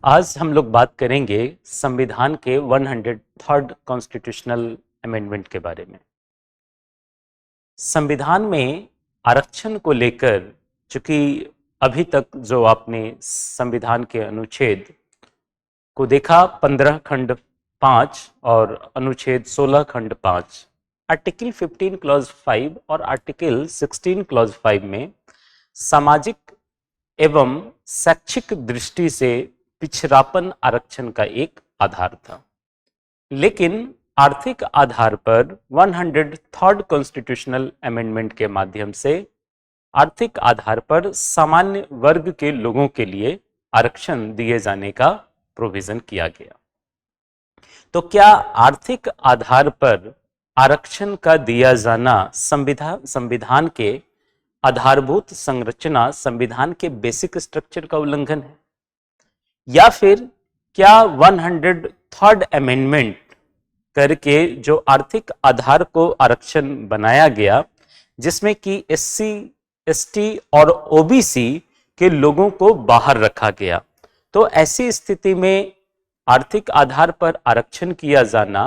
आज हम लोग बात करेंगे संविधान के 103rd कॉन्स्टिट्यूशनल अमेंडमेंट के बारे में। संविधान में आरक्षण को लेकर, चूंकि अभी तक जो आपने संविधान के अनुच्छेद को देखा 15 खंड 5 और अनुच्छेद 16 खंड 5, आर्टिकल 15 क्लॉज 5 और आर्टिकल 16 क्लॉज 5 में सामाजिक एवं शैक्षिक दृष्टि से पिछड़ापन आरक्षण का एक आधार था, लेकिन आर्थिक आधार पर 103rd कॉन्स्टिट्यूशनल अमेंडमेंट के माध्यम से आर्थिक आधार पर सामान्य वर्ग के लोगों के लिए आरक्षण दिए जाने का प्रोविजन किया गया। तो क्या आर्थिक आधार पर आरक्षण का दिया जाना संविधान के आधारभूत संरचना, संविधान के बेसिक स्ट्रक्चर का उल्लंघन है, या फिर क्या 103rd अमेंडमेंट करके जो आर्थिक आधार को आरक्षण बनाया गया, जिसमें कि एससी, एसटी और ओबीसी के लोगों को बाहर रखा गया, तो ऐसी स्थिति में आर्थिक आधार पर आरक्षण किया जाना,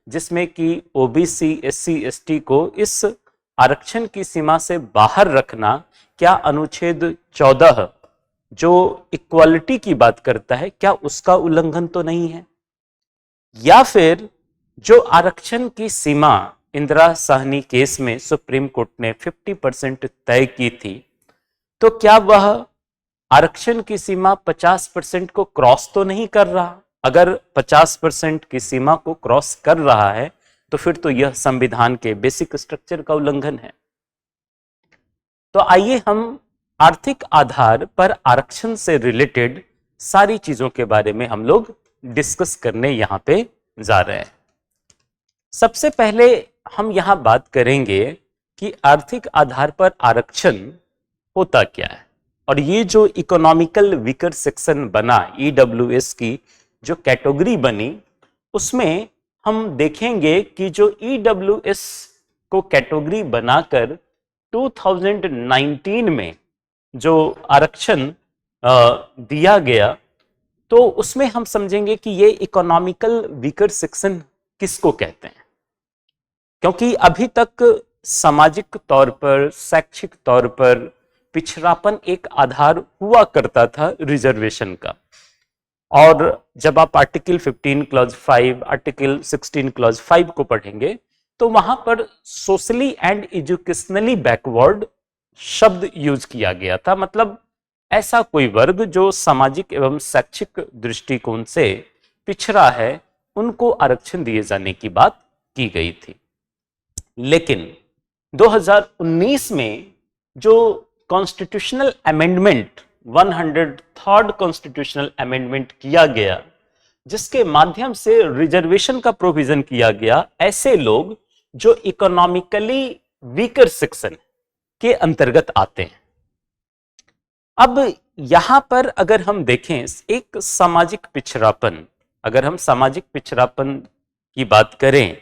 जिसमें कि ओबीसी, एससी, एसटी को इस आरक्षण की सीमा से बाहर रखना, क्या अनुच्छेद 14 जो इक्वालिटी की बात करता है, क्या उसका उल्लंघन तो नहीं है? या फिर जो आरक्षण की सीमा इंदिरा साहनी केस में सुप्रीम कोर्ट ने 50% तय की थी, तो क्या वह आरक्षण की सीमा 50% को क्रॉस तो नहीं कर रहा? अगर 50% की सीमा को क्रॉस कर रहा है तो फिर तो यह संविधान के बेसिक स्ट्रक्चर का उल्लंघन है। तो आइए हम आर्थिक आधार पर आरक्षण से रिलेटेड सारी चीजों के बारे में हम लोग डिस्कस करने यहां पे जा रहे हैं। सबसे पहले हम यहां बात करेंगे कि आर्थिक आधार पर आरक्षण होता क्या है, और ये जो इकोनॉमिकल वीकर सेक्शन बना, ईडब्ल्यूएस की जो कैटेगरी बनी, उसमें हम देखेंगे कि जो ईडब्ल्यूएस को कैटेगरी बनाकर 2019 में जो आरक्षण दिया गया, तो उसमें हम समझेंगे कि ये इकोनॉमिकल वीकर सेक्शन किसको कहते हैं, क्योंकि अभी तक सामाजिक तौर पर, शैक्षिक तौर पर पिछड़ापन एक आधार हुआ करता था रिजर्वेशन का। और जब आप आर्टिकल 15 क्लॉज 5, आर्टिकल 16 क्लॉज 5 को पढ़ेंगे, तो वहां पर सोशली एंड एजुकेशनली बैकवर्ड शब्द यूज किया गया था। मतलब ऐसा कोई वर्ग जो सामाजिक एवं शैक्षिक दृष्टिकोण से पिछड़ा है, उनको आरक्षण दिए जाने की बात की गई थी। लेकिन 2019 में जो constitutional amendment, 103rd constitutional amendment किया गया, जिसके माध्यम से रिजर्वेशन का प्रोविजन किया गया, ऐसे लोग जो इकोनॉमिकली वीकर सेक्शन के अंतर्गत आते हैं। अब यहां पर अगर हम देखें एक सामाजिक पिछड़ापन, अगर हम सामाजिक पिछड़ापन की बात करें,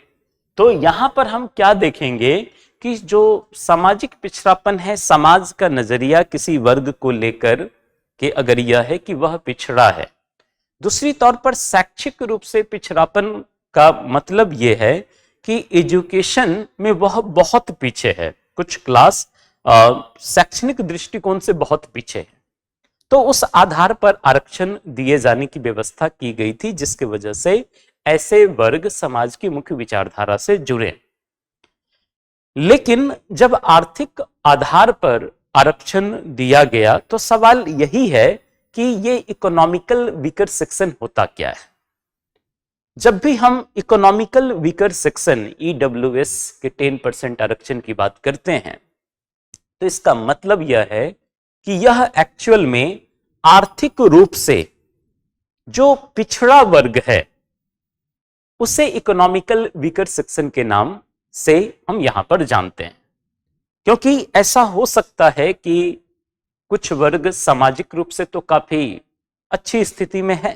तो यहां पर हम क्या देखेंगे कि जो सामाजिक पिछड़ापन है, समाज का नजरिया किसी वर्ग को लेकर के अगर यह है कि वह पिछड़ा है। दूसरी तौर पर शैक्षिक रूप से पिछड़ापन का मतलब यह है कि एजुकेशन में वह बहुत पीछे है, कुछ क्लास शैक्षणिक दृष्टिकोण से बहुत पीछे है, तो उस आधार पर आरक्षण दिए जाने की व्यवस्था की गई थी, जिसकी वजह से ऐसे वर्ग समाज की मुख्य विचारधारा से जुड़े। लेकिन जब आर्थिक आधार पर आरक्षण दिया गया, तो सवाल यही है कि ये इकोनॉमिकल वीकर सेक्शन होता क्या है। जब भी हम इकोनॉमिकल वीकर सेक्शन ईडब्ल्यूएस के 10% आरक्षण की बात करते हैं, तो इसका मतलब यह है कि यह एक्चुअल में आर्थिक रूप से जो पिछड़ा वर्ग है, उसे इकोनॉमिकल वीकर सेक्शन के नाम से हम यहां पर जानते हैं। क्योंकि ऐसा हो सकता है कि कुछ वर्ग सामाजिक रूप से तो काफी अच्छी स्थिति में है,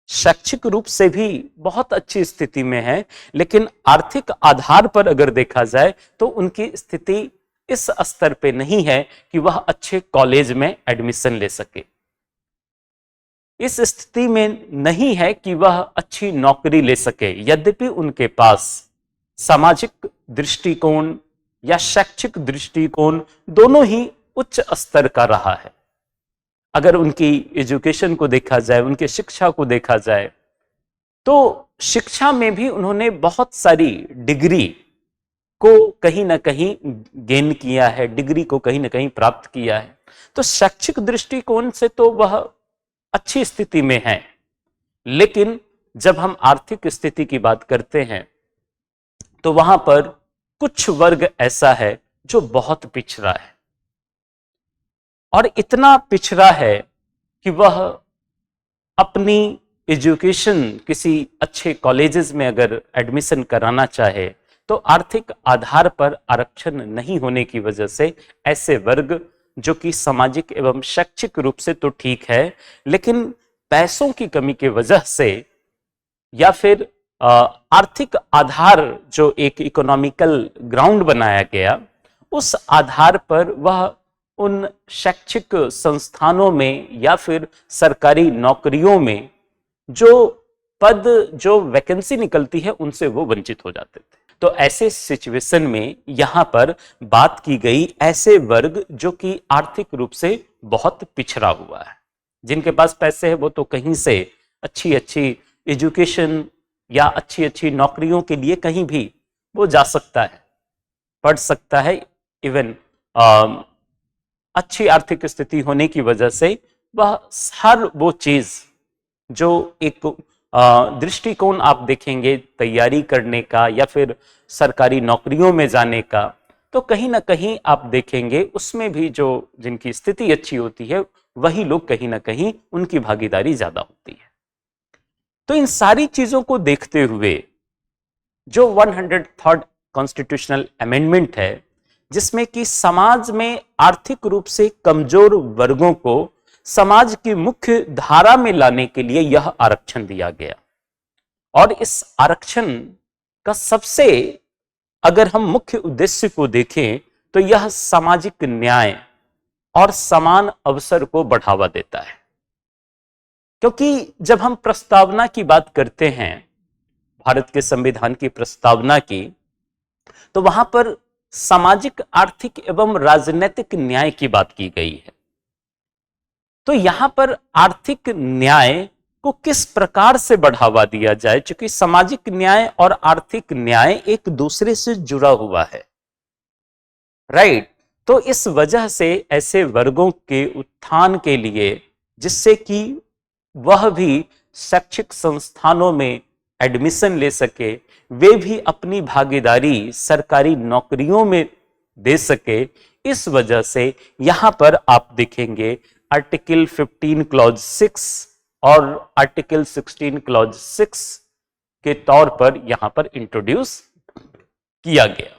शैक्षिक रूप से भी बहुत अच्छी स्थिति में है, लेकिन आर्थिक आधार पर अगर देखा जाए तो उनकी स्थिति इस स्तर पे नहीं है कि वह अच्छे कॉलेज में एडमिशन ले सके। इस स्थिति में नहीं है कि वह अच्छी नौकरी ले सके, यद्यपि उनके पास सामाजिक दृष्टिकोण या शैक्षिक दृष्टिकोण दोनों ही उच्च स्तर का रहा है। अगर उनकी एजुकेशन को देखा जाए, उनके शिक्षा को देखा जाए, तो शिक्षा में भी उन्होंने बहुत सारी डिग्री को कहीं ना कहीं गेन किया है, डिग्री को कहीं ना कहीं प्राप्त किया है। तो शैक्षिक दृष्टिकोण से तो वह अच्छी स्थिति में है, लेकिन जब हम आर्थिक स्थिति की बात करते हैं तो वहां पर कुछ वर्ग ऐसा है जो बहुत पिछड़ा है, और इतना पिछड़ा है कि वह अपनी एजुकेशन किसी अच्छे कॉलेजेस में अगर एडमिशन कराना चाहे तो आर्थिक आधार पर आरक्षण नहीं होने की वजह से ऐसे वर्ग जो कि सामाजिक एवं शैक्षिक रूप से तो ठीक है, लेकिन पैसों की कमी की वजह से या फिर आर्थिक आधार जो एक इकोनॉमिकल ग्राउंड बनाया गया, उस आधार पर वह उन शैक्षिक संस्थानों में या फिर सरकारी नौकरियों में जो पद, जो वैकेंसी निकलती है, उनसे वो वंचित हो जाते थे। तो ऐसे सिचुएशन में यहां पर बात की गई ऐसे वर्ग जो कि आर्थिक रूप से बहुत पिछड़ा हुआ है। जिनके पास पैसे है वो तो कहीं से अच्छी अच्छी एजुकेशन या अच्छी अच्छी नौकरियों के लिए कहीं भी वो जा सकता है, पढ़ सकता है। इवन अच्छी आर्थिक स्थिति होने की वजह से वह हर वो चीज जो एक दृष्टिकोण आप देखेंगे तैयारी करने का या फिर सरकारी नौकरियों में जाने का, तो कहीं ना कहीं आप देखेंगे उसमें भी जो जिनकी स्थिति अच्छी होती है वही लोग कहीं ना कहीं उनकी भागीदारी ज्यादा होती है। तो इन सारी चीजों को देखते हुए जो 103rd कॉन्स्टिट्यूशनल अमेंडमेंट है, जिसमें कि समाज में आर्थिक रूप से कमजोर वर्गों को समाज की मुख्य धारा में लाने के लिए यह आरक्षण दिया गया। और इस आरक्षण का सबसे अगर हम मुख्य उद्देश्य को देखें तो यह सामाजिक न्याय और समान अवसर को बढ़ावा देता है। क्योंकि जब हम प्रस्तावना की बात करते हैं, भारत के संविधान की प्रस्तावना की, तो वहां पर सामाजिक, आर्थिक एवं राजनीतिक न्याय की बात की गई है। तो यहां पर आर्थिक न्याय को किस प्रकार से बढ़ावा दिया जाए, क्योंकि सामाजिक न्याय और आर्थिक न्याय एक दूसरे से जुड़ा हुआ है, राइट। तो इस वजह से ऐसे वर्गों के उत्थान के लिए, जिससे कि वह भी शैक्षिक संस्थानों में एडमिशन ले सके, वे भी अपनी भागीदारी सरकारी नौकरियों में दे सके, इस वजह से यहां पर आप देखेंगे आर्टिकल 15 क्लॉज 6 और आर्टिकल 16 क्लॉज 6 के तौर पर यहां पर इंट्रोड्यूस किया गया।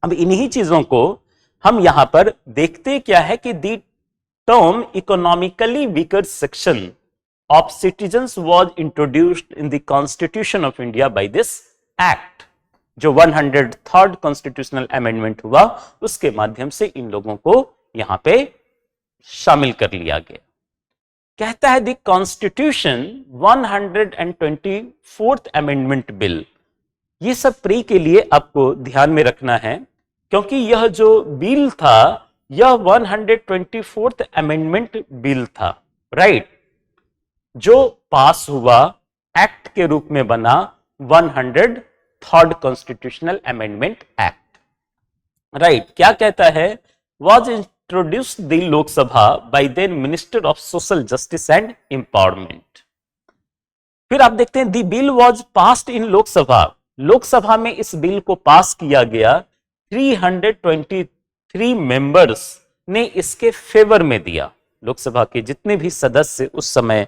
अब इन्हीं चीजों को हम यहां पर देखते क्या है कि the term economically weaker section of citizens was introduced in the Constitution of India by this Act। जो 103rd कॉन्स्टिट्यूशनल अमेंडमेंट हुआ, उसके माध्यम से इन लोगों को यहां पे शामिल कर लिया गया। कहता है the constitution 124th amendment bill. ये सब प्री के लिए आपको ध्यान में रखना है, क्योंकि यह जो बिल था यह 124th अमेंडमेंट बिल था, राइट, जो पास हुआ, एक्ट के रूप में बना 103rd constitutional amendment act, right. क्या कहता है, was introduced the Lok Sabha bye then minister of social justice and empowerment. फिर आप देखते हैं the bill was passed in Lok Sabha. Lok Sabha में इस बिल को पास किया गया, 323 मेंबर्स ने इसके फेवर में दिया। लोकसभा के जितने भी सदस्य उस समय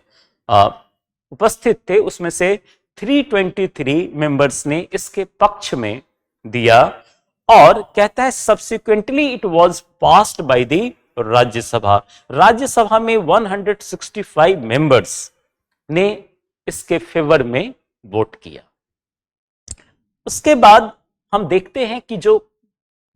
उपस्थित थे, उसमें से 323 मेंबर्स ने इसके पक्ष में दिया। और कहता है subsequently it was passed by the Rajya Sabha. Rajya Sabha में 165 मेंबर्स ने इसके फेवर में वोट किया। उसके बाद हम देखते हैं कि जो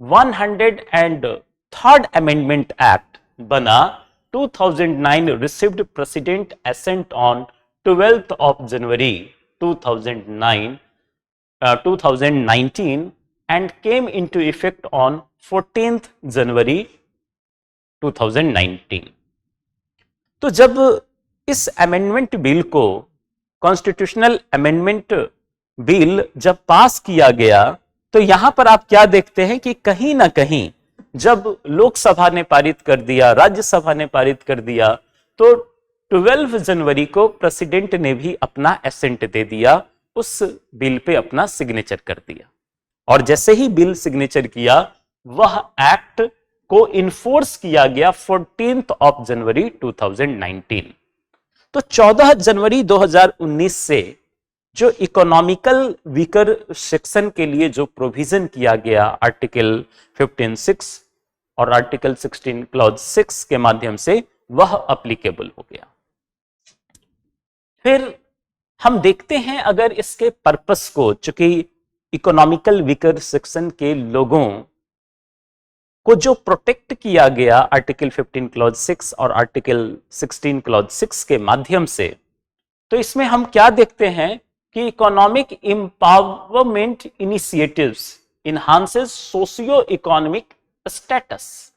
103rd अमेंडमेंट एक्ट बना 2009 received president assent on 12th of January 2019 and came into effect on 14th January 2019। तो जब इस अमेंडमेंट बिल को, कॉन्स्टिट्यूशनल अमेंडमेंट बिल जब पास किया गया, तो यहां पर आप क्या देखते हैं कि कहीं ना कहीं जब लोकसभा ने पारित कर दिया, राज्यसभा ने पारित कर दिया, तो 12 जनवरी को प्रेसिडेंट ने भी अपना एसेंट दे दिया, उस बिल पे अपना सिग्नेचर कर दिया। और जैसे ही बिल सिग्नेचर किया, वह एक्ट को इन्फोर्स किया गया 14th of January 2019। तो 14 जनवरी 2019 से जो इकोनॉमिकल वीकर सेक्शन के लिए जो प्रोविजन किया गया आर्टिकल 15(6) और आर्टिकल 16 क्लॉज 6 के माध्यम से, वह अप्लीकेबल हो गया। फिर हम देखते हैं अगर इसके पर्पस को, चूंकि इकोनॉमिकल वीकर सेक्शन के लोगों को जो प्रोटेक्ट किया गया आर्टिकल 15 क्लॉज 6 और आर्टिकल 16 क्लॉज 6 के माध्यम से, तो इसमें हम क्या देखते हैं कि economic empowerment initiatives enhances socio economic status,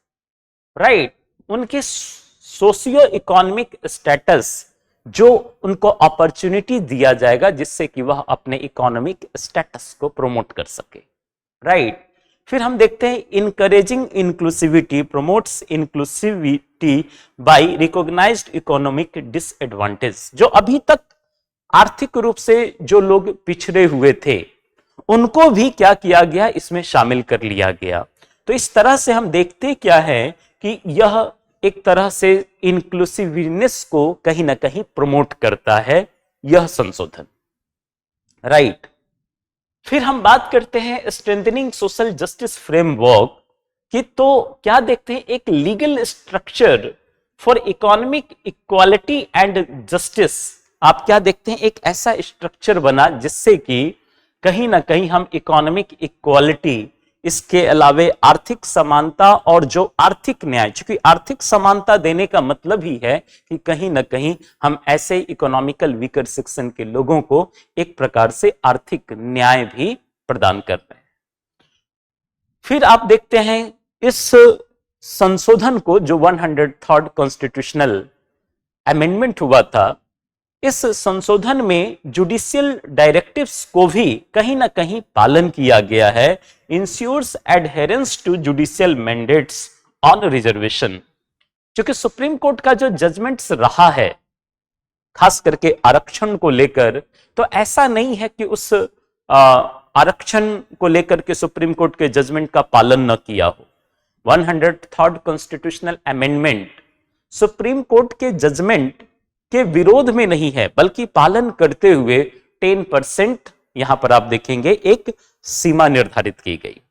right. उनके सोशियो इकोनॉमिक स्टेटस, जो उनको अपॉर्चुनिटी दिया जाएगा जिससे कि वह अपने इकोनॉमिक स्टेटस को प्रमोट कर सके, राइट। फिर हम देखते हैं encouraging inclusivity promotes inclusivity by recognized economic disadvantage. जो अभी तक आर्थिक रूप से जो लोग पिछड़े हुए थे, उनको भी क्या किया गया, इसमें शामिल कर लिया गया। तो इस तरह से हम देखते क्या है कि यह एक तरह से इंक्लूसिवनेस को कहीं ना कहीं प्रमोट करता है, यह संशोधन, राइट। फिर हम बात करते हैं स्ट्रेंथनिंग सोशल जस्टिस फ्रेमवर्क की, तो क्या देखते हैं, एक legal structure for economic equality and justice. आप क्या देखते हैं, एक ऐसा स्ट्रक्चर बना जिससे कि कहीं ना कहीं हम इकोनॉमिक इक्वालिटी, इसके अलावे आर्थिक समानता और जो आर्थिक न्याय, क्योंकि आर्थिक समानता देने का मतलब ही है कि कहीं ना कहीं हम ऐसे इकोनॉमिकल वीकर सेक्शन के लोगों को एक प्रकार से आर्थिक न्याय भी प्रदान कर रहे हैं। फिर आप देखते हैं इस संशोधन को, जो 103rd कॉन्स्टिट्यूशनल अमेंडमेंट हुआ था, इस संशोधन में जुडिशियल डायरेक्टिव्स को भी कहीं ना कहीं पालन किया गया है। Ensures adherence to judicial mandates on reservation. क्योंकि सुप्रीम कोर्ट का जो जजमेंट्स रहा है खास करके आरक्षण को लेकर, तो ऐसा नहीं है कि उस आरक्षण को लेकर के सुप्रीम कोर्ट के जजमेंट का पालन न किया हो। 103rd constitutional amendment supreme court के जजमेंट के विरोध में नहीं है, बल्कि पालन करते हुए 10% यहां पर आप देखेंगे एक सीमा निर्धारित की गई।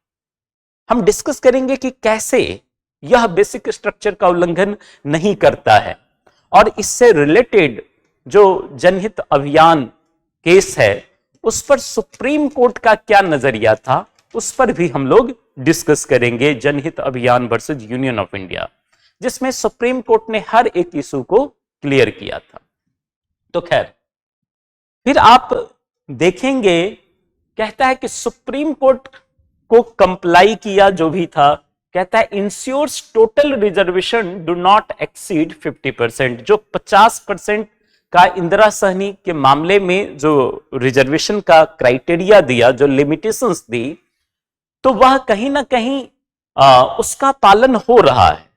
हम डिस्कस करेंगे कि कैसे यह बेसिक स्ट्रक्चर का उल्लंघन नहीं करता है, और इससे रिलेटेड जो जनहित अभियान केस है उस पर सुप्रीम कोर्ट का क्या नजरिया था, उस पर भी हम लोग डिस्कस करेंगे। जनहित अभियान वर्सेस यूनियन ऑफ इंडिया, जिसमें सुप्रीम कोर्ट ने हर एक इशू को क्लियर किया था। तो खैर, फिर आप देखेंगे, कहता है कि सुप्रीम कोर्ट को कंप्लाई किया जो भी था, कहता है ensures total reservation do not exceed 50%। जो 50% का इंदिरा सहनी के मामले में जो रिजर्वेशन का क्राइटेरिया दिया, जो लिमिटेशंस दी, तो वह कहीं ना कहीं उसका पालन हो रहा है।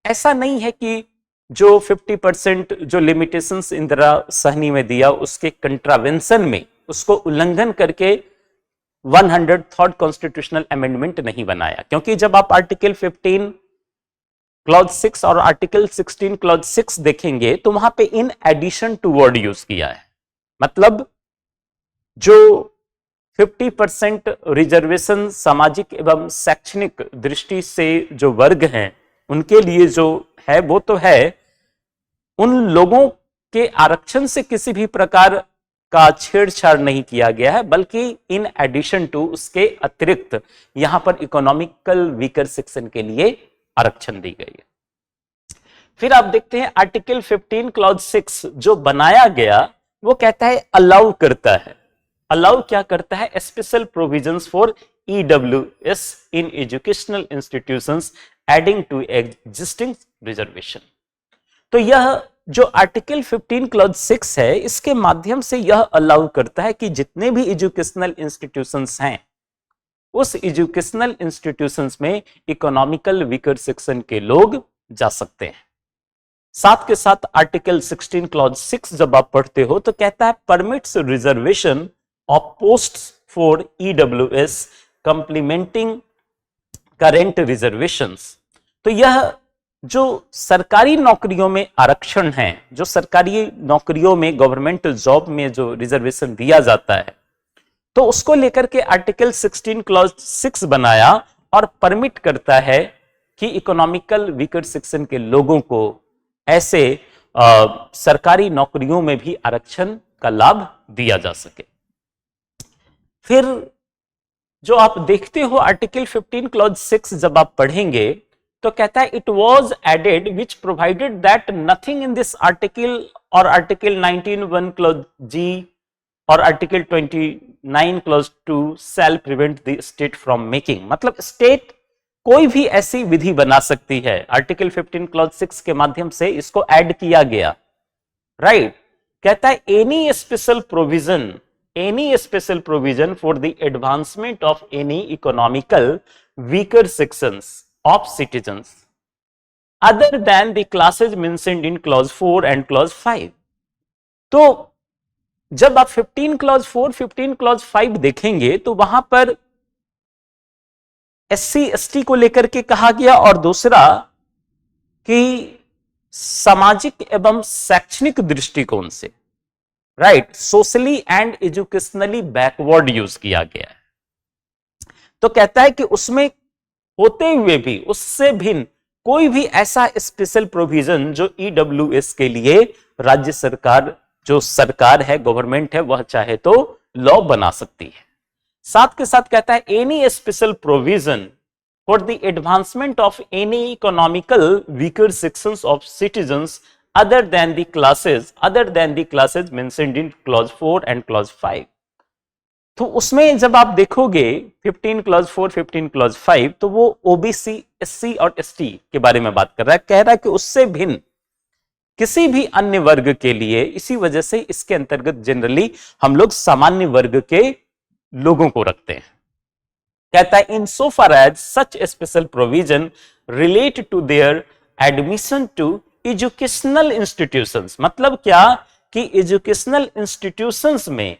ऐसा नहीं है कि जो 50% जो लिमिटेशंस इंदिरा सहनी में दिया उसके कंट्रावेंशन में उसको उल्लंघन करके 103rd कॉन्स्टिट्यूशनल अमेंडमेंट नहीं बनाया। क्योंकि जब आप आर्टिकल 15 क्लॉज 6 और आर्टिकल 16 क्लॉज 6 देखेंगे तो वहां पे in addition to word use किया है। मतलब जो 50% रिजर्वेशन सामाजिक एवं शैक्षणिक दृष्टि से जो वर्ग हैं उनके लिए जो है वो तो है, उन लोगों के आरक्षण से किसी भी प्रकार का छेड़छाड़ नहीं किया गया है, बल्कि इन एडिशन टू उसके अतिरिक्त यहां पर इकोनॉमिकल वीकर सेक्शन के लिए आरक्षण दी गई है। फिर आप देखते हैं आर्टिकल 15 क्लॉज 6 जो बनाया गया वो कहता है अलाउ करता है, अलाउ क्या करता है, special provisions for EWS in educational institutions adding to existing reservation. तो यह जो आर्टिकल 15 क्लॉज 6 है इसके माध्यम से यह अलाउ करता है कि जितने भी एजुकेशनल इंस्टीट्यूशंस हैं उस एजुकेशनल इंस्टीट्यूशंस में इकोनॉमिकल वीकर सेक्शन के लोग जा सकते हैं। साथ के साथ आर्टिकल 16 क्लॉज 6 जब आप पढ़ते हो तो कहता है permits reservation of posts for EWS complementing current reservations. तो यह जो सरकारी नौकरियों में आरक्षण है, जो सरकारी नौकरियों में गवर्नमेंट जॉब में जो रिजर्वेशन दिया जाता है, तो उसको लेकर के आर्टिकल 16 क्लॉज 6 बनाया और परमिट करता है कि इकोनॉमिकल वीकर सेक्शन के लोगों को ऐसे सरकारी नौकरियों में भी आरक्षण का लाभ दिया जा सके। फिर जो आप देखते हो आर्टिकल 15 क्लॉज 6 जब आप पढ़ेंगे तो कहता है it was added which provided that nothing in this article और आर्टिकल 19(1) क्लॉज जी और article 29 clause 2 shall prevent the state from making. मतलब स्टेट कोई भी ऐसी विधि बना सकती है, आर्टिकल 15 क्लॉज 6 के माध्यम से इसको ऐड किया गया, राइट। कहता है any special provision for the advancement of any economical weaker sections of citizens other than the classes mentioned in clause 4 and clause 5। तो जब आप 15 क्लॉज 4 15 क्लॉज 5 देखेंगे तो वहां पर एससी एसटी को लेकर के कहा गया और दूसरा कि सामाजिक एवं शैक्षणिक दृष्टिकोण से, right, socially and educationally backward use किया गया है। तो कहता है कि उसमें होते हुए भी उससे भिन्न कोई भी ऐसा स्पेशल प्रोविजन जो ईडब्ल्यूएस के लिए राज्य सरकार, जो सरकार है, गवर्नमेंट है, वह चाहे तो लॉ बना सकती है। साथ के साथ कहता है any special provision for the advancement of any economical weaker sections of citizens other than the classes mentioned in clause 4 and clause 5। तो उसमें जब आप देखोगे 15 क्लॉज 4 15 क्लॉज 5 तो वो ओबीसी एससी और एसटी के बारे में बात कर रहा है, कह रहा है कि उससे भिन्न किसी भी अन्य वर्ग के लिए, इसी वजह से इसके अंतर्गत जनरली हम लोग सामान्य वर्ग के लोगों को रखते हैं। कहता है in so far as such special provision relate to their admission to educational institutions. मतलब क्या कि एजुकेशनल इंस्टीट्यूशंस में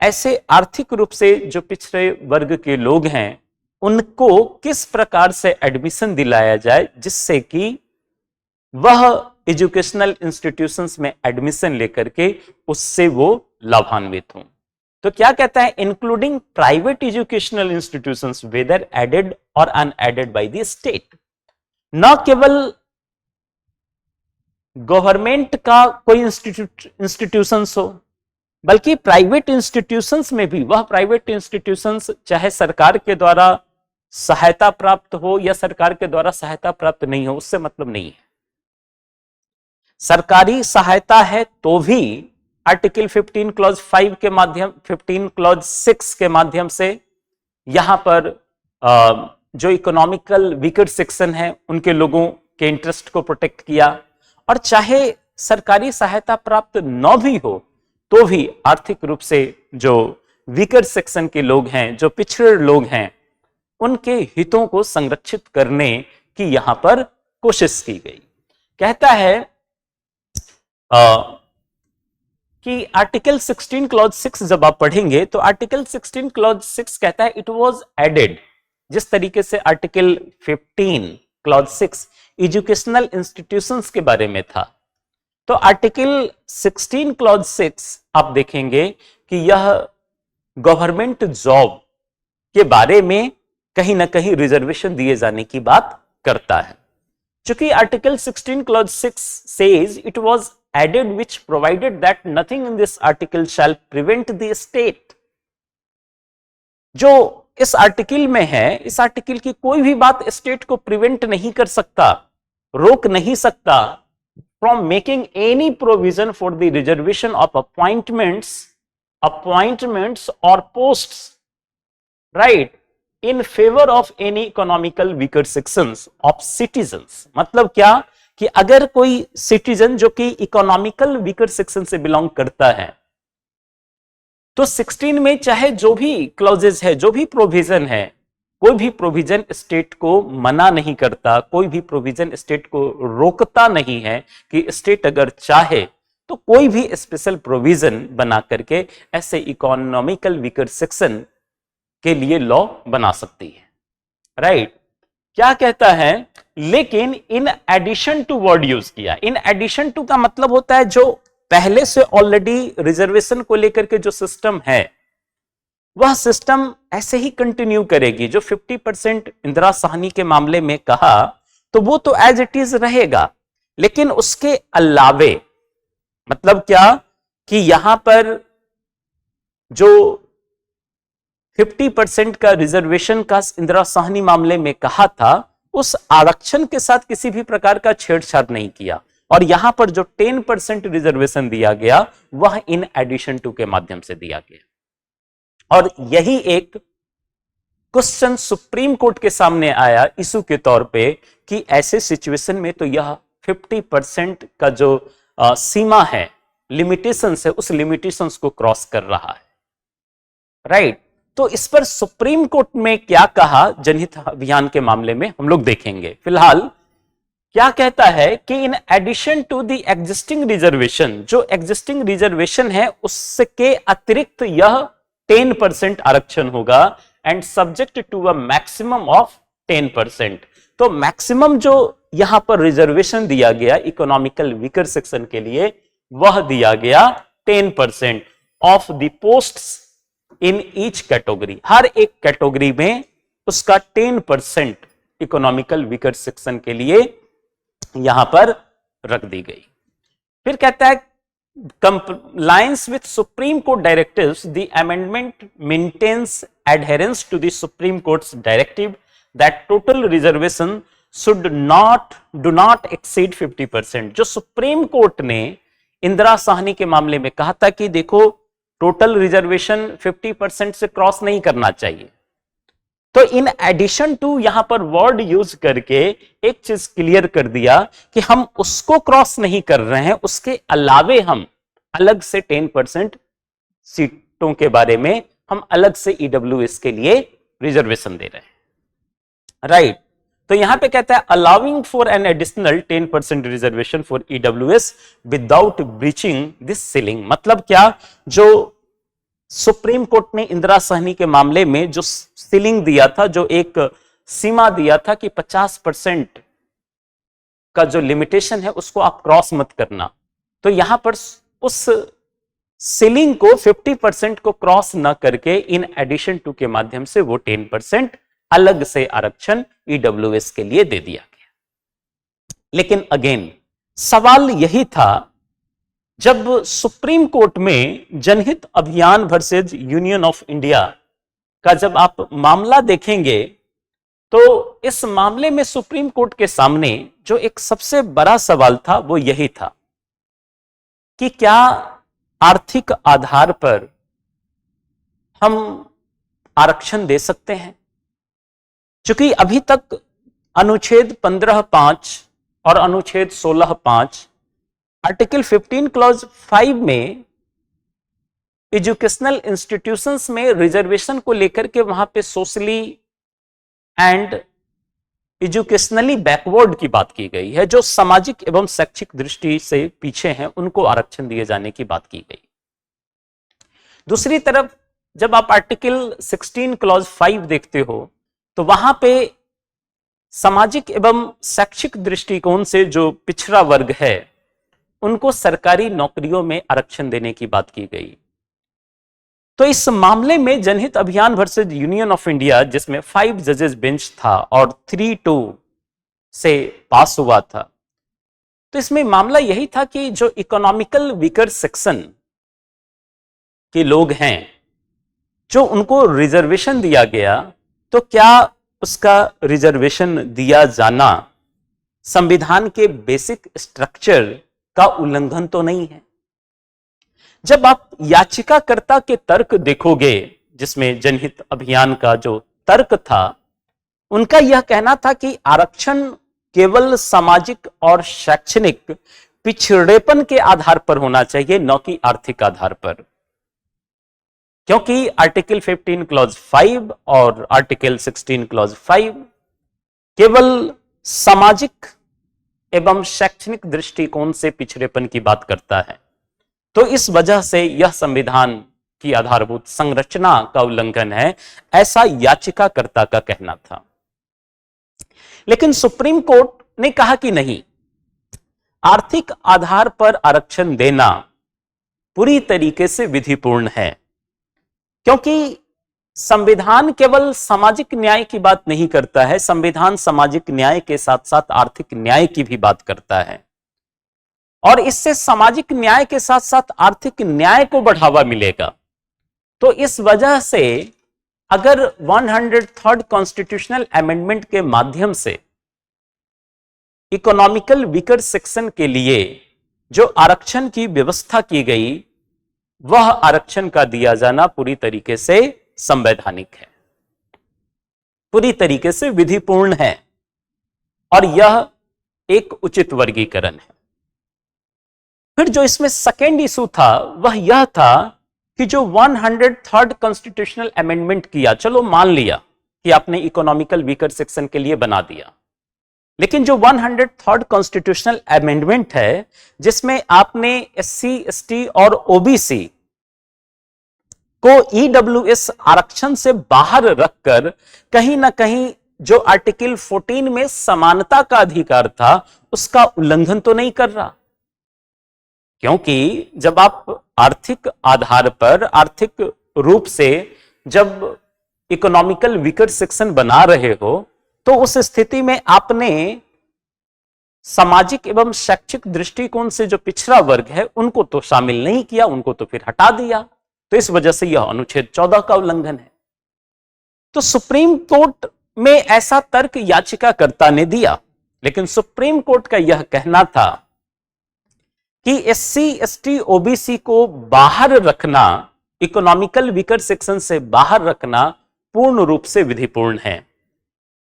ऐसे आर्थिक रूप से जो पिछड़े वर्ग के लोग हैं उनको किस प्रकार से एडमिशन दिलाया जाए जिससे कि वह एजुकेशनल इंस्टीट्यूशंस में एडमिशन लेकर के उससे वो लाभान्वित हों। तो क्या कहता है including private educational institutions whether aided और अनएडेड बाय द स्टेट। न केवल गवर्नमेंट का कोई इंस्टीट्यूशंस हो बल्कि प्राइवेट इंस्टीट्यूशंस में भी, वह प्राइवेट इंस्टीट्यूशंस चाहे सरकार के द्वारा सहायता प्राप्त हो या सरकार के द्वारा सहायता प्राप्त नहीं हो, उससे मतलब नहीं है। सरकारी सहायता है तो भी आर्टिकल 15 क्लॉज 5 के माध्यम 15 क्लॉज 6 के माध्यम से यहां पर जो इकोनॉमिकल वीकर सेक्शन है उनके लोगों के इंटरेस्ट को प्रोटेक्ट किया, और चाहे सरकारी सहायता प्राप्त न भी हो तो भी आर्थिक रूप से जो वीकर सेक्शन के लोग हैं, जो पिछड़े लोग हैं, उनके हितों को संरक्षित करने की यहां पर कोशिश की गई। कहता है कि आर्टिकल 16 क्लॉज 6 जब आप पढ़ेंगे तो आर्टिकल 16 क्लॉज 6 कहता है इट वाज एडेड, जिस तरीके से आर्टिकल 15 क्लॉज 6 एजुकेशनल इंस्टीट्यूशंस के बारे में था, तो आर्टिकल 16 क्लॉज 6 आप देखेंगे कि यह गवर्नमेंट जॉब के बारे में कहीं ना कहीं रिजर्वेशन दिए जाने की बात करता है। चूंकि article 16 clause 6 says it was added which provided that nothing in this article shall prevent the state. जो इस आर्टिकल में है, इस आर्टिकल की कोई भी बात स्टेट को प्रिवेंट नहीं कर सकता रोक नहीं सकता from making any provision for the reservation of appointments or posts, right, in favor of any economical weaker sections of citizens। मतलब क्या कि अगर कोई सिटीजन जो कि इकोनॉमिकल वीकर सेक्शन से बिलोंग करता है तो 16 में चाहे जो भी क्लॉजेज है, जो भी प्रोविजन है, कोई भी प्रोविजन स्टेट को मना नहीं करता, कोई भी प्रोविजन स्टेट को रोकता नहीं है कि स्टेट अगर चाहे तो कोई भी स्पेशल प्रोविजन बना करके ऐसे इकोनॉमिकल वीकर सेक्शन के लिए लॉ बना सकती है, राइट। क्या कहता है, लेकिन in addition to word use किया। इन एडिशन टू का मतलब होता है जो पहले से ऑलरेडी रिजर्वेशन को लेकर के जो सिस्टम है वह सिस्टम ऐसे ही कंटिन्यू करेगी। जो 50% इंदिरा साहनी के मामले में कहा तो वो तो एज इट इज रहेगा, लेकिन उसके अलावे मतलब क्या कि यहां पर जो 50% का रिजर्वेशन का इंदिरा साहनी मामले में कहा था उस आरक्षण के साथ किसी भी प्रकार का छेड़छाड़ नहीं किया, और यहां पर जो 10% रिजर्वेशन दिया गया वह इन एडिशन टू के माध्यम से दिया गया। और यही एक क्वेश्चन सुप्रीम कोर्ट के सामने आया इशू के तौर पे कि ऐसे सिचुएशन में तो यह 50% का जो सीमा है, लिमिटेशंस है, उस लिमिटेशंस को क्रॉस कर रहा है, राइट। तो इस पर सुप्रीम कोर्ट में क्या कहा जनहित अभियान के मामले में हम लोग देखेंगे। फिलहाल क्या कहता है कि in addition to the existing reservation, जो एग्जिस्टिंग रिजर्वेशन है उसके अतिरिक्त यह 10% आरक्षण होगा and subject to a maximum of 10%। तो मैक्सिमम जो यहां पर रिजर्वेशन दिया गया इकोनॉमिकल वीकर सेक्शन के लिए वह दिया गया 10% of the posts in each category. हर एक कैटेगरी में उसका 10% इकोनॉमिकल वीकर सेक्शन के लिए यहां पर रख दी गई। फिर कहता है compliance with Supreme Court directives, the amendment maintains adherence to the Supreme Court's directive that total reservation do not exceed 50%। जो सुप्रीम कोर्ट ने इंदिरा साहनी के मामले में कहा था कि देखो टोटल रिजर्वेशन 50% से क्रॉस नहीं करना चाहिए, तो इन एडिशन टू यहां पर वर्ड यूज करके एक चीज क्लियर कर दिया कि हम उसको क्रॉस नहीं कर रहे हैं, उसके अलावे हम अलग से 10% सीटों के बारे में हम अलग से ईडब्ल्यूएस के लिए रिजर्वेशन दे रहे हैं, राइट। तो यहां पे कहता है allowing for an additional 10% reservation for EWS without breaching this ceiling. मतलब क्या, जो सुप्रीम कोर्ट ने इंदिरा साहनी के मामले में जो सीलिंग दिया था, जो एक सीमा दिया था कि 50% का जो लिमिटेशन है उसको आप क्रॉस मत करना, तो यहां पर उस सीलिंग को 50% को क्रॉस न करके इन एडिशन टू के माध्यम से वो 10% अलग से आरक्षण ईडब्ल्यूएस के लिए दे दिया गया। लेकिन अगेन सवाल यही था, जब सुप्रीम कोर्ट में जनहित अभियान वर्सेज यूनियन ऑफ इंडिया का जब आप मामला देखेंगे तो इस मामले में सुप्रीम कोर्ट के सामने जो एक सबसे बड़ा सवाल था वो यही था कि क्या आर्थिक आधार पर हम आरक्षण दे सकते हैं। क्योंकि अभी तक अनुच्छेद 15(5) और अनुच्छेद 16(5) आर्टिकल 15 क्लॉज 5 में एजुकेशनल इंस्टीट्यूशंस में रिजर्वेशन को लेकर के वहां पे सोशली एंड एजुकेशनली बैकवर्ड की बात की गई है, जो सामाजिक एवं शैक्षिक दृष्टि से पीछे हैं उनको आरक्षण दिए जाने की बात की गई। दूसरी तरफ जब आप आर्टिकल 16 क्लॉज 5 देखते हो तो वहां पे सामाजिक एवं शैक्षिक दृष्टिकोण से जो पिछड़ा वर्ग है उनको सरकारी नौकरियों में आरक्षण देने की बात की गई। तो इस मामले में जनहित अभियान वर्सेज यूनियन ऑफ इंडिया, जिसमें 5 जजेस बेंच था और 3-2 से पास हुआ था, तो इसमें मामला यही था कि जो इकोनॉमिकल वीकर सेक्शन के लोग हैं जो उनको रिजर्वेशन दिया गया, तो क्या उसका रिजर्वेशन दिया जाना संविधान के बेसिक स्ट्रक्चर का उल्लंघन तो नहीं है। जब आप याचिकाकर्ता के तर्क देखोगे, जिसमें जनहित अभियान का जो तर्क था, उनका यह कहना था कि आरक्षण केवल सामाजिक और शैक्षणिक पिछड़ेपन के आधार पर होना चाहिए, न कि आर्थिक आधार पर। क्योंकि आर्टिकल 15 क्लॉज 5 और आर्टिकल 16 क्लॉज 5 केवल सामाजिक एवं शैक्षणिक दृष्टिकोण से पिछड़ेपन की बात करता है। तो इस वजह से यह संविधान की आधारभूत संरचना का उल्लंघन है, ऐसा याचिकाकर्ता का कहना था। लेकिन सुप्रीम कोर्ट ने कहा कि नहीं, आर्थिक आधार पर आरक्षण देना पूरी तरीके से विधिपूर्ण है, क्योंकि संविधान केवल सामाजिक न्याय की बात नहीं करता है, संविधान सामाजिक न्याय के साथ साथ आर्थिक न्याय की भी बात करता है, और इससे सामाजिक न्याय के साथ साथ आर्थिक न्याय को बढ़ावा मिलेगा। तो इस वजह से अगर 103rd कॉन्स्टिट्यूशनल अमेंडमेंट के माध्यम से इकोनॉमिकल वीकर सेक्शन के लिए जो आरक्षण की व्यवस्था की गई, वह आरक्षण का दिया जाना पूरी तरीके से संवैधानिक है, पूरी तरीके से विधिपूर्ण है, और यह एक उचित वर्गीकरण है। फिर जो इसमें सेकेंड इशू था वह यह था कि जो 103rd कॉन्स्टिट्यूशनल अमेंडमेंट किया, चलो मान लिया कि आपने इकोनॉमिकल वीकर सेक्शन के लिए बना दिया, लेकिन जो 103rd कॉन्स्टिट्यूशनल अमेंडमेंट है, जिसमें आपने एससी, एसटी और ओबीसी को ईडब्ल्यूएस आरक्षण से बाहर रखकर कहीं ना कहीं जो आर्टिकल 14 में समानता का अधिकार था, उसका उल्लंघन तो नहीं कर रहा। क्योंकि जब आप आर्थिक आधार पर, आर्थिक रूप से जब इकोनॉमिकल वीकर सेक्शन बना रहे हो, तो उस स्थिति में आपने सामाजिक एवं शैक्षिक दृष्टिकोण से जो पिछड़ा वर्ग है उनको तो शामिल नहीं किया, उनको तो फिर हटा दिया। तो इस वजह से यह अनुच्छेद 14 का उल्लंघन है। तो सुप्रीम कोर्ट में ऐसा तर्क याचिकाकर्ता ने दिया, लेकिन सुप्रीम कोर्ट का यह कहना था कि एससी, एसटी, ओबीसी को बाहर रखना, इकोनॉमिकल वीकर सेक्शन से बाहर रखना पूर्ण रूप से विधिपूर्ण है।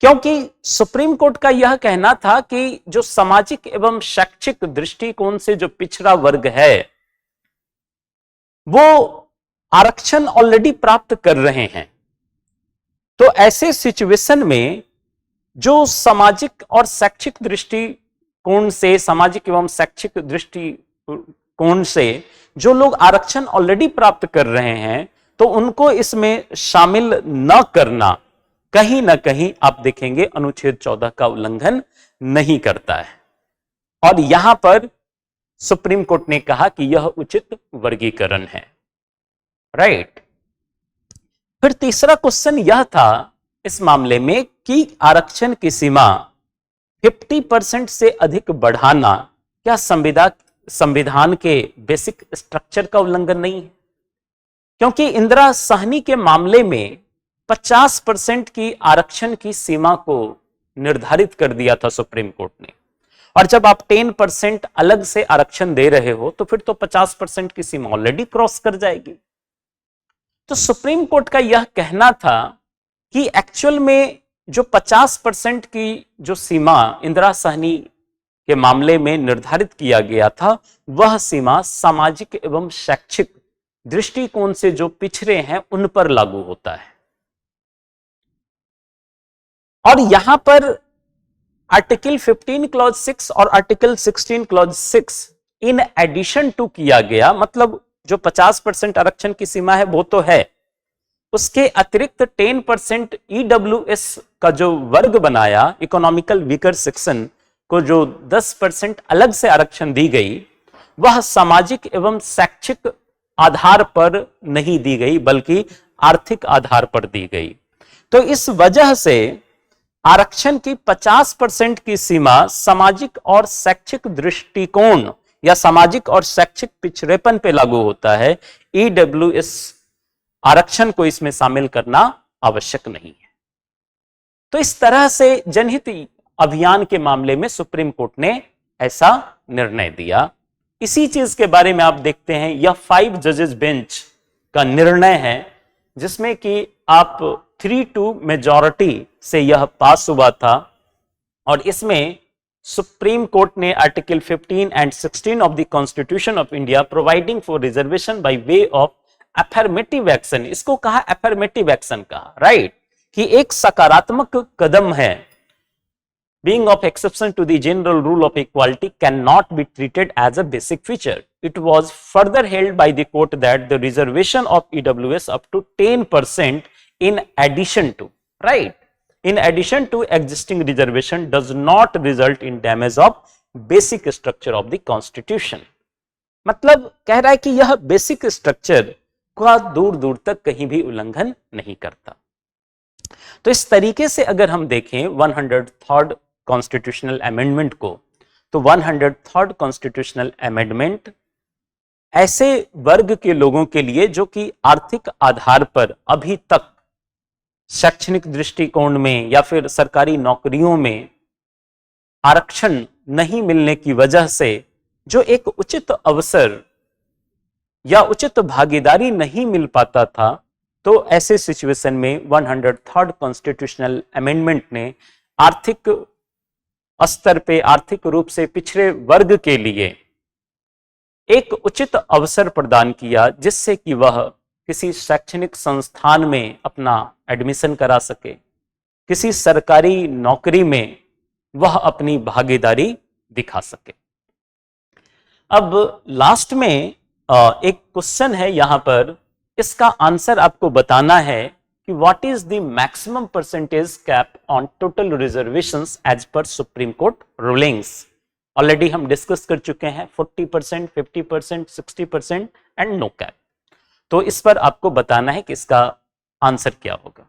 क्योंकि सुप्रीम कोर्ट का यह कहना था कि जो सामाजिक एवं शैक्षिक दृष्टिकोण से जो पिछड़ा वर्ग है, वो आरक्षण ऑलरेडी प्राप्त कर रहे हैं। तो ऐसे सिचुएशन में जो सामाजिक और शैक्षिक दृष्टिकोण से, सामाजिक एवं शैक्षिक दृष्टिकोण से जो लोग आरक्षण ऑलरेडी प्राप्त कर रहे हैं, तो उनको इसमें शामिल न करना कहीं ना कहीं आप देखेंगे अनुच्छेद 14 का उल्लंघन नहीं करता है। और यहां पर सुप्रीम कोर्ट ने कहा कि यह उचित वर्गीकरण है। राइट। फिर तीसरा क्वेश्चन यह था इस मामले में कि आरक्षण की सीमा 50% से अधिक बढ़ाना क्या संविधान के बेसिक स्ट्रक्चर का उल्लंघन नहीं है? क्योंकि इंदिरा साहनी के मामले में 50% की आरक्षण की सीमा को निर्धारित कर दिया था सुप्रीम कोर्ट ने, और जब आप 10% अलग से आरक्षण दे रहे हो तो फिर तो 50% की सीमा ऑलरेडी क्रॉस कर जाएगी। तो सुप्रीम कोर्ट का यह कहना था कि एक्चुअल में जो 50% की जो सीमा इंदिरा साहनी के मामले में निर्धारित किया गया था, वह सीमा सामाजिक एवं शैक्षिक दृष्टिकोण से जो पिछड़े हैं उन पर लागू होता है। और यहां पर आर्टिकल 15 क्लॉज 6 और article 16 clause 6 in addition to किया गया, मतलब जो 50% आरक्षण की सीमा है वो तो है, उसके अतिरिक्त 10% ईडब्ल्यूएस का जो वर्ग बनाया, इकोनॉमिकल वीकर सेक्शन को जो 10% अलग से आरक्षण दी गई, वह सामाजिक एवं शैक्षिक आधार पर नहीं दी गई बल्कि आर्थिक आधार पर दी गई। तो इस वजह से आरक्षण की 50% की सीमा सामाजिक और शैक्षिक दृष्टिकोण या सामाजिक और शैक्षिक पिछड़ेपन पे लागू होता है। ईडब्ल्यूएस आरक्षण को इसमें शामिल करना आवश्यक नहीं है। तो इस तरह से जनहित अभियान के मामले में सुप्रीम कोर्ट ने ऐसा निर्णय दिया। इसी चीज के बारे में आप देखते हैं, यह 5 जजेस बेंच का निर्णय है जिसमें कि आप 3-2 मेजॉरिटी से यह पास हुआ था और इसमें सुप्रीम कोर्ट ने article 15 and 16 of the constitution of India providing for reservation by way of affirmative action, इसको कहा अफर्मेटिव एक्शन कहा, राइट, कि एक सकारात्मक कदम है। Being of exception to the general rule of equality cannot be treated as a basic feature. It was further held by the court that the reservation of EWS up to 10% in addition to, right, in addition to existing reservation does not result in damage of basic structure of the constitution. मतलब कह रहा है कि यह basic structure का दूर दूर तक कहीं भी उल्लंघन नहीं करता। तो इस तरीके से अगर हम देखें 103rd कॉन्स्टिट्यूशनल अमेंडमेंट को, तो 103rd कॉन्स्टिट्यूशनल अमेंडमेंट ऐसे वर्ग के लोगों के लिए जो कि आर्थिक आधार पर अभी तक शैक्षणिक दृष्टिकोण में या फिर सरकारी नौकरियों में आरक्षण नहीं मिलने की वजह से जो एक उचित अवसर या उचित भागीदारी नहीं मिल पाता था, तो ऐसे सिचुएशन में 103rd कॉन्स्टिट्यूशनल अमेंडमेंट ने आर्थिक स्तर पे आर्थिक रूप से पिछड़े वर्ग के लिए एक उचित अवसर प्रदान किया जिससे कि वह किसी शैक्षणिक संस्थान में अपना एडमिशन करा सके, किसी सरकारी नौकरी में वह अपनी भागीदारी दिखा सके। अब लास्ट में एक क्वेश्चन है यहां पर, इसका आंसर आपको बताना है कि what is the maximum percentage cap on total reservations as per supreme court rulings. Already हम डिस्कस कर चुके हैं 40%, 50%, 60% एंड नो कैप। तो इस पर आपको बताना है कि इसका आंसर क्या होगा।